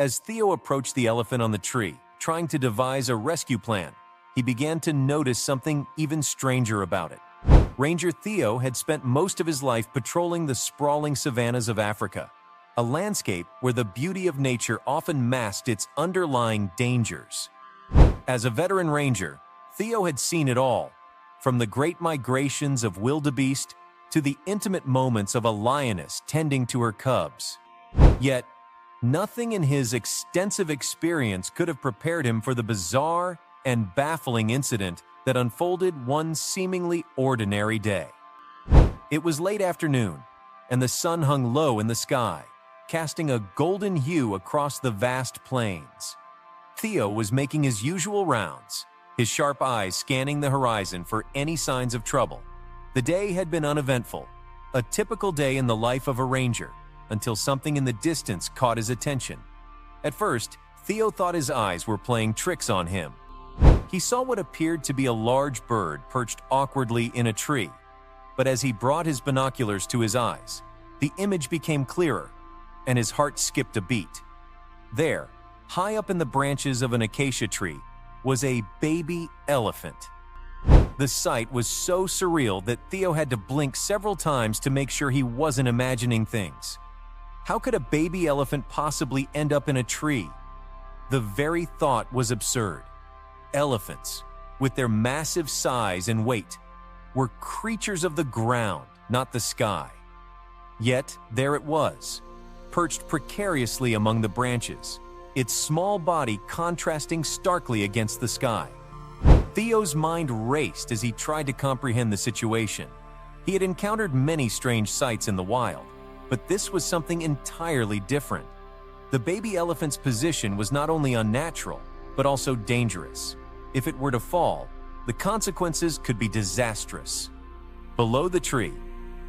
As Theo approached the elephant on the tree, trying to devise a rescue plan, he began to notice something even stranger about it. Ranger Theo had spent most of his life patrolling the sprawling savannas of Africa, a landscape where the beauty of nature often masked its underlying dangers. As a veteran ranger, Theo had seen it all, from the great migrations of wildebeest to the intimate moments of a lioness tending to her cubs. Yet, nothing in his extensive experience could have prepared him for the bizarre and baffling incident that unfolded one seemingly ordinary day. It was late afternoon, and the sun hung low in the sky, casting a golden hue across the vast plains. Theo was making his usual rounds, his sharp eyes scanning the horizon for any signs of trouble. The day had been uneventful, a typical day in the life of a ranger, until something in the distance caught his attention. At first, Theo thought his eyes were playing tricks on him. He saw what appeared to be a large bird perched awkwardly in a tree, but as he brought his binoculars to his eyes, the image became clearer, and his heart skipped a beat. There, high up in the branches of an acacia tree, was a baby elephant. The sight was so surreal that Theo had to blink several times to make sure he wasn't imagining things. How could a baby elephant possibly end up in a tree? The very thought was absurd. Elephants, with their massive size and weight, were creatures of the ground, not the sky. Yet, there it was, perched precariously among the branches, its small body contrasting starkly against the sky. Theo's mind raced as he tried to comprehend the situation. He had encountered many strange sights in the wild, but this was something entirely different. The baby elephant's position was not only unnatural, but also dangerous. If it were to fall, the consequences could be disastrous. Below the tree,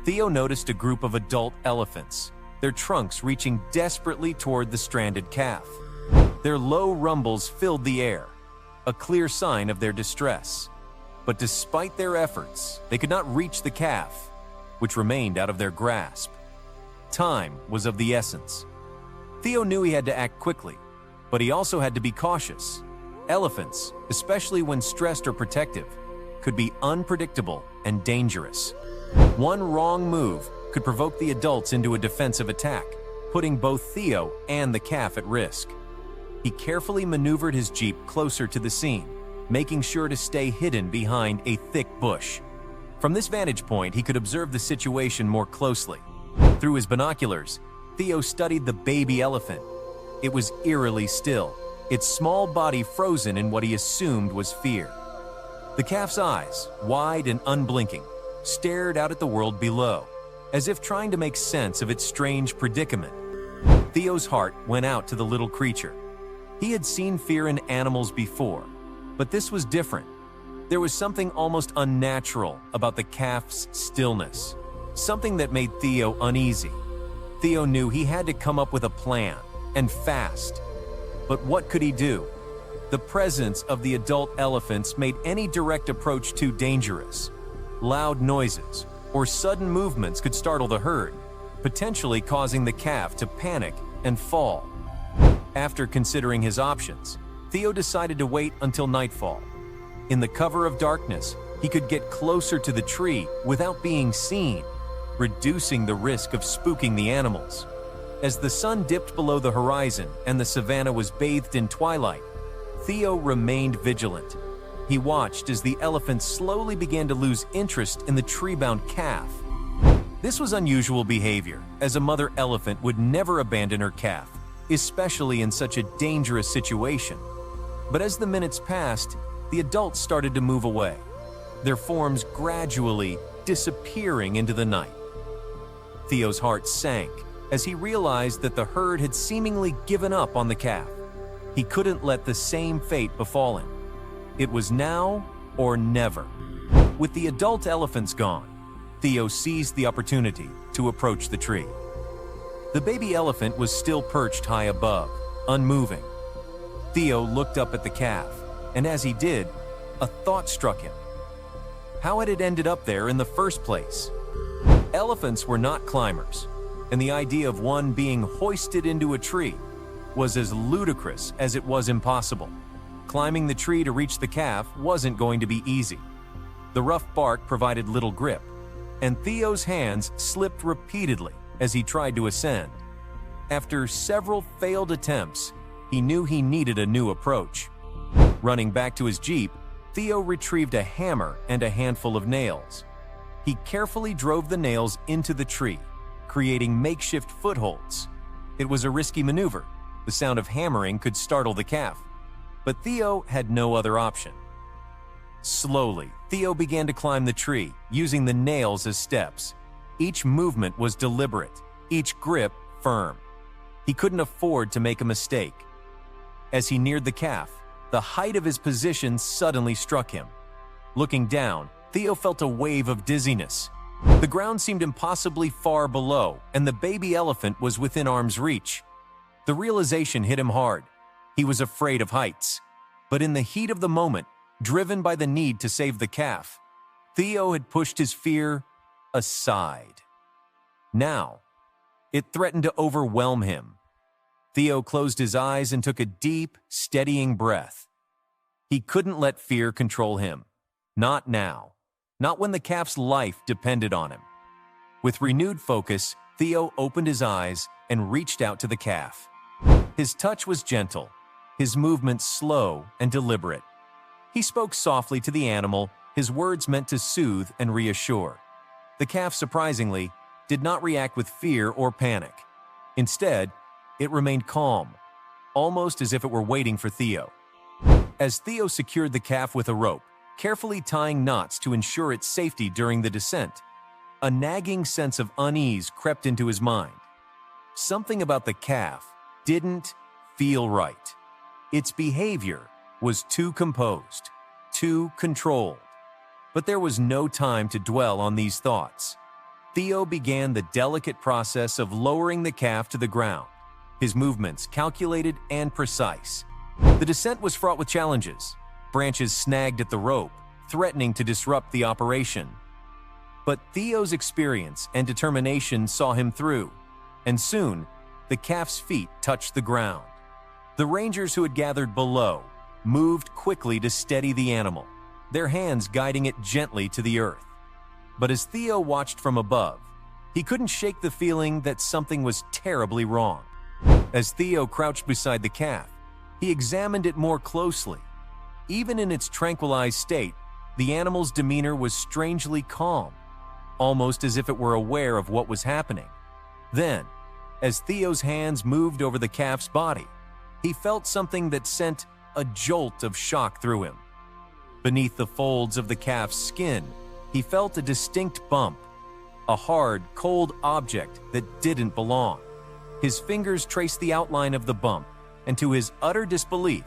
Theo noticed a group of adult elephants, their trunks reaching desperately toward the stranded calf. Their low rumbles filled the air, a clear sign of their distress. But despite their efforts, they could not reach the calf, which remained out of their grasp. Time was of the essence. Theo knew he had to act quickly, but he also had to be cautious. Elephants, especially when stressed or protective, could be unpredictable and dangerous. One wrong move could provoke the adults into a defensive attack, putting both Theo and the calf at risk. He carefully maneuvered his jeep closer to the scene, making sure to stay hidden behind a thick bush. From this vantage point, he could observe the situation more closely. Through his binoculars, Theo studied the baby elephant. It was eerily still, its small body frozen in what he assumed was fear. The calf's eyes, wide and unblinking, stared out at the world below, as if trying to make sense of its strange predicament. Theo's heart went out to the little creature. He had seen fear in animals before, but this was different. There was something almost unnatural about the calf's stillness, something that made Theo uneasy. Theo knew he had to come up with a plan, and fast. But what could he do? The presence of the adult elephants made any direct approach too dangerous. Loud noises or sudden movements could startle the herd, potentially causing the calf to panic and fall. After considering his options, Theo decided to wait until nightfall. In the cover of darkness, he could get closer to the tree without being seen, reducing the risk of spooking the animals. As the sun dipped below the horizon and the savanna was bathed in twilight, Theo remained vigilant. He watched as the elephant slowly began to lose interest in the tree-bound calf. This was unusual behavior, as a mother elephant would never abandon her calf, especially in such a dangerous situation. But as the minutes passed, the adults started to move away, their forms gradually disappearing into the night. Theo's heart sank as he realized that the herd had seemingly given up on the calf. He couldn't let the same fate befall him. It was now or never. With the adult elephants gone, Theo seized the opportunity to approach the tree. The baby elephant was still perched high above, unmoving. Theo looked up at the calf, and as he did, a thought struck him. How had it ended up there in the first place? Elephants were not climbers, and the idea of one being hoisted into a tree was as ludicrous as it was impossible. Climbing the tree to reach the calf wasn't going to be easy. The rough bark provided little grip, and Theo's hands slipped repeatedly as he tried to ascend. After several failed attempts, he knew he needed a new approach. Running back to his jeep, Theo retrieved a hammer and a handful of nails. He carefully drove the nails into the tree, creating makeshift footholds. It was a risky maneuver. The sound of hammering could startle the calf, but Theo had no other option. Slowly, Theo began to climb the tree, using the nails as steps. Each movement was deliberate, each grip firm. He couldn't afford to make a mistake. As he neared the calf, the height of his position suddenly struck him. Looking down, Theo felt a wave of dizziness. The ground seemed impossibly far below, and the baby elephant was within arm's reach. The realization hit him hard. He was afraid of heights. But in the heat of the moment, driven by the need to save the calf, Theo had pushed his fear aside. Now, it threatened to overwhelm him. Theo closed his eyes and took a deep, steadying breath. He couldn't let fear control him. Not now. Not when the calf's life depended on him. With renewed focus, Theo opened his eyes and reached out to the calf. His touch was gentle, his movements slow and deliberate. He spoke softly to the animal, his words meant to soothe and reassure. The calf, surprisingly, did not react with fear or panic. Instead, it remained calm, almost as if it were waiting for Theo. As Theo secured the calf with a rope, carefully tying knots to ensure its safety during the descent, a nagging sense of unease crept into his mind. Something about the calf didn't feel right. Its behavior was too composed, too controlled. But there was no time to dwell on these thoughts. Theo began the delicate process of lowering the calf to the ground, his movements calculated and precise. The descent was fraught with challenges. Branches snagged at the rope, threatening to disrupt the operation. But Theo's experience and determination saw him through, and soon, the calf's feet touched the ground. The rangers who had gathered below moved quickly to steady the animal, their hands guiding it gently to the earth. But as Theo watched from above, he couldn't shake the feeling that something was terribly wrong. As Theo crouched beside the calf, he examined it more closely. Even in its tranquilized state, the animal's demeanor was strangely calm, almost as if it were aware of what was happening. Then, as Theo's hands moved over the calf's body, he felt something that sent a jolt of shock through him. Beneath the folds of the calf's skin, he felt a distinct bump, a hard, cold object that didn't belong. His fingers traced the outline of the bump, and to his utter disbelief,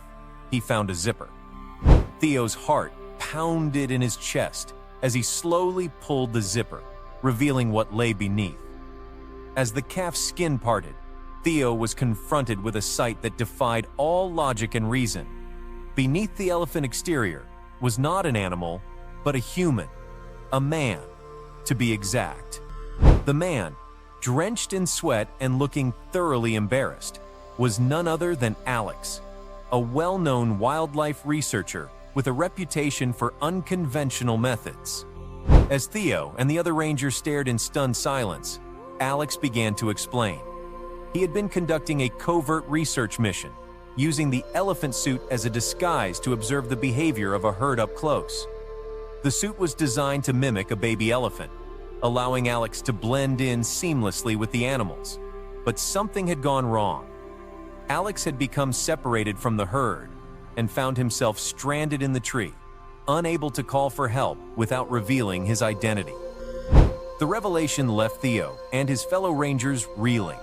he found a zipper. Theo's heart pounded in his chest as he slowly pulled the zipper, revealing what lay beneath. As the calf's skin parted, Theo was confronted with a sight that defied all logic and reason. Beneath the elephant exterior was not an animal, but a human, a man, to be exact. The man, drenched in sweat and looking thoroughly embarrassed, was none other than Alex, a well-known wildlife researcher with a reputation for unconventional methods. As Theo and the other rangers stared in stunned silence, Alex began to explain. He had been conducting a covert research mission, using the elephant suit as a disguise to observe the behavior of a herd up close. The suit was designed to mimic a baby elephant, allowing Alex to blend in seamlessly with the animals. But something had gone wrong. Alex had become separated from the herd and found himself stranded in the tree, unable to call for help without revealing his identity. The revelation left Theo and his fellow rangers reeling.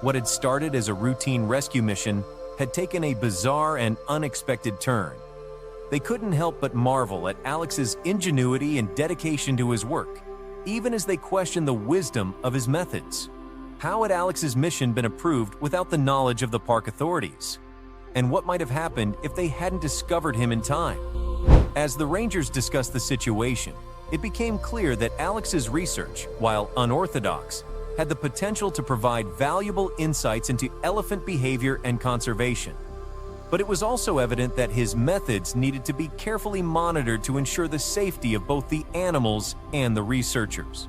What had started as a routine rescue mission had taken a bizarre and unexpected turn. They couldn't help but marvel at Alex's ingenuity and dedication to his work, even as they questioned the wisdom of his methods. How had Alex's mission been approved without the knowledge of the park authorities? And what might have happened if they hadn't discovered him in time? As the rangers discussed the situation, it became clear that Alex's research, while unorthodox, had the potential to provide valuable insights into elephant behavior and conservation. But it was also evident that his methods needed to be carefully monitored to ensure the safety of both the animals and the researchers.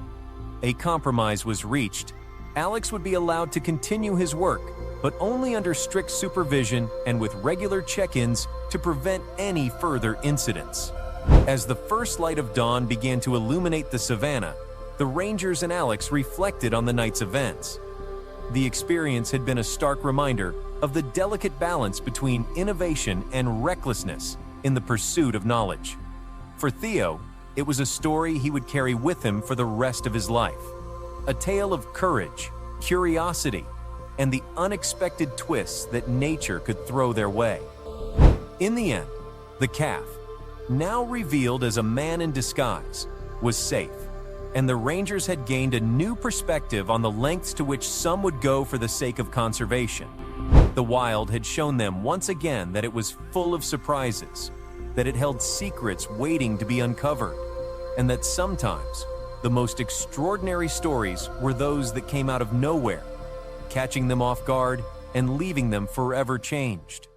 A compromise was reached. Alex would be allowed to continue his work, but only under strict supervision and with regular check-ins to prevent any further incidents. As the first light of dawn began to illuminate the savannah, the Rangers and Alex reflected on the night's events. The experience had been a stark reminder of the delicate balance between innovation and recklessness in the pursuit of knowledge. For Theo, it was a story he would carry with him for the rest of his life. A tale of courage, curiosity, and the unexpected twists that nature could throw their way. In the end, the calf, now revealed as a man in disguise, was safe, and the Rangers had gained a new perspective on the lengths to which some would go for the sake of conservation. The wild had shown them once again that it was full of surprises, that it held secrets waiting to be uncovered, and that sometimes the most extraordinary stories were those that came out of nowhere, catching them off guard and leaving them forever changed.